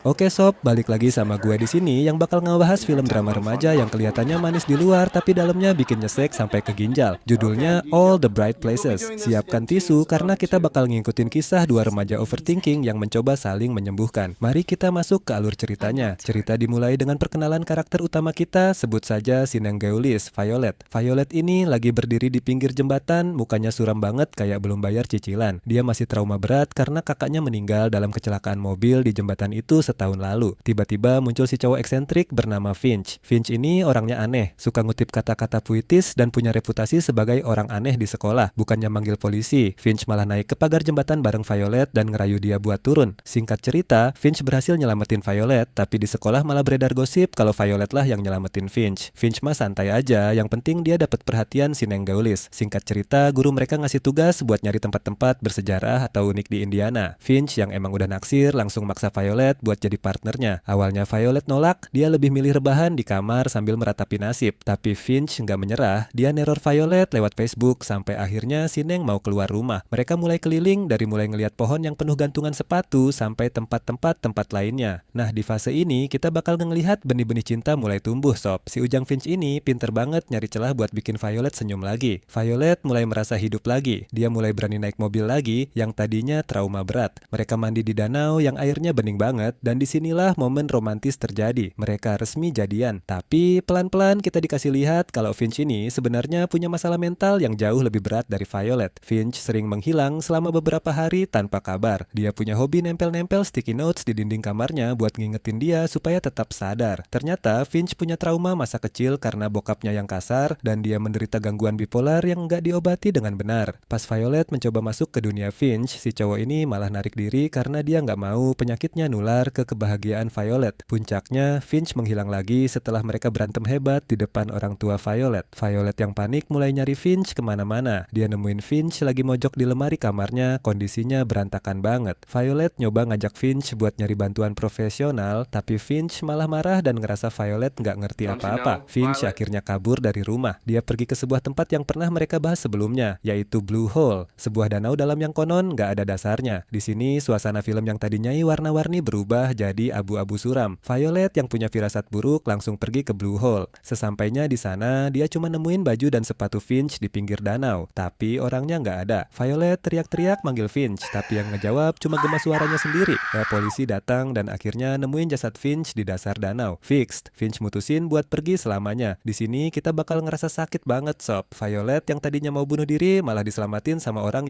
Oke sob, balik lagi sama gue di sini yang bakal ngebahas film drama remaja yang kelihatannya manis di luar tapi dalamnya bikin nyesek sampai ke ginjal. Judulnya All the Bright Places. Siapkan tisu karena kita bakal ngikutin kisah dua remaja overthinking yang mencoba saling menyembuhkan. Mari kita masuk ke alur ceritanya. Cerita dimulai dengan perkenalan karakter utama kita, sebut saja Sineng Geulis, Violet. Violet ini lagi berdiri di pinggir jembatan, mukanya suram banget kayak belum bayar cicilan. Dia masih trauma berat karena kakaknya meninggal dalam kecelakaan mobil di jembatan itu setahun lalu. Tiba-tiba muncul si cowok eksentrik bernama Finch. Finch ini orangnya aneh, suka ngutip kata-kata puitis dan punya reputasi sebagai orang aneh di sekolah. Bukannya manggil polisi, Finch malah naik ke pagar jembatan bareng Violet dan ngerayu dia buat turun. Singkat cerita, Finch berhasil nyelamatin Violet, tapi di sekolah malah beredar gosip kalau Violet lah yang nyelamatin Finch. Finch mah santai aja, yang penting dia dapat perhatian si Neng Geulis. Singkat cerita, guru mereka ngasih tugas buat nyari tempat-tempat bersejarah atau unik di Indiana. Finch yang emang udah naksir langsung maksa Violet buat jadi partnernya. Awalnya Violet nolak, dia lebih milih rebahan di kamar sambil meratapi nasib. Tapi Finch nggak menyerah, dia neror Violet lewat Facebook sampai akhirnya si Neng mau keluar rumah. Mereka mulai keliling dari mulai ngeliat pohon yang penuh gantungan sepatu sampai tempat lainnya. Nah di fase ini kita bakal ngelihat benih-benih cinta mulai tumbuh sob. Si Ujang Finch ini pinter banget nyari celah buat bikin Violet senyum lagi. Violet mulai merasa hidup lagi. Dia mulai berani naik mobil lagi yang tadinya trauma berat. Mereka mandi di danau yang airnya bening banget dan disinilah momen romantis terjadi. Mereka resmi jadian. Tapi pelan-pelan kita dikasih lihat kalau Finch ini sebenarnya punya masalah mental yang jauh lebih berat dari Violet. Finch sering menghilang selama beberapa hari tanpa kabar. Dia punya hobi nempel-nempel sticky notes di dinding kamarnya buat ngingetin dia supaya tetap sadar. Ternyata Finch punya trauma masa kecil karena bokapnya yang kasar dan dia menderita gangguan bipolar yang nggak diobati dengan benar. Pas Violet mencoba masuk ke dunia Finch, si cowok ini malah narik diri karena dia nggak mau penyakitnya nular ke kebahagiaan Violet. Puncaknya, Finch menghilang lagi setelah mereka berantem hebat di depan orang tua Violet. Violet yang panik mulai nyari Finch kemana-mana. Dia nemuin Finch lagi mojok di lemari kamarnya, kondisinya berantakan banget. Violet nyoba ngajak Finch buat nyari bantuan profesional, tapi Finch malah marah dan ngerasa Violet nggak ngerti Don't you apa-apa. know, Finch Violet? akhirnya kabur dari rumah. Dia pergi ke sebuah tempat yang pernah mereka bahas sebelumnya, yaitu Blue Hole, sebuah danau dalam yang konon nggak ada dasarnya. Di sini suasana film yang tadinya warna-warni berubah jadi abu-abu suram. Violet yang punya firasat buruk langsung pergi ke Blue Hole. Sesampainya di sana, dia cuma nemuin baju dan sepatu Finch di pinggir danau, tapi orangnya nggak ada. Violet teriak-teriak manggil Finch, tapi yang ngejawab cuma gemas suaranya sendiri. Polisi datang dan akhirnya nemuin jasad Finch di dasar danau. Fixed, Finch mutusin buat pergi selamanya. Di sini kita bakal ngerasa sakit banget sob. Violet yang tadinya mau bunuh diri malah diselamatin sama orang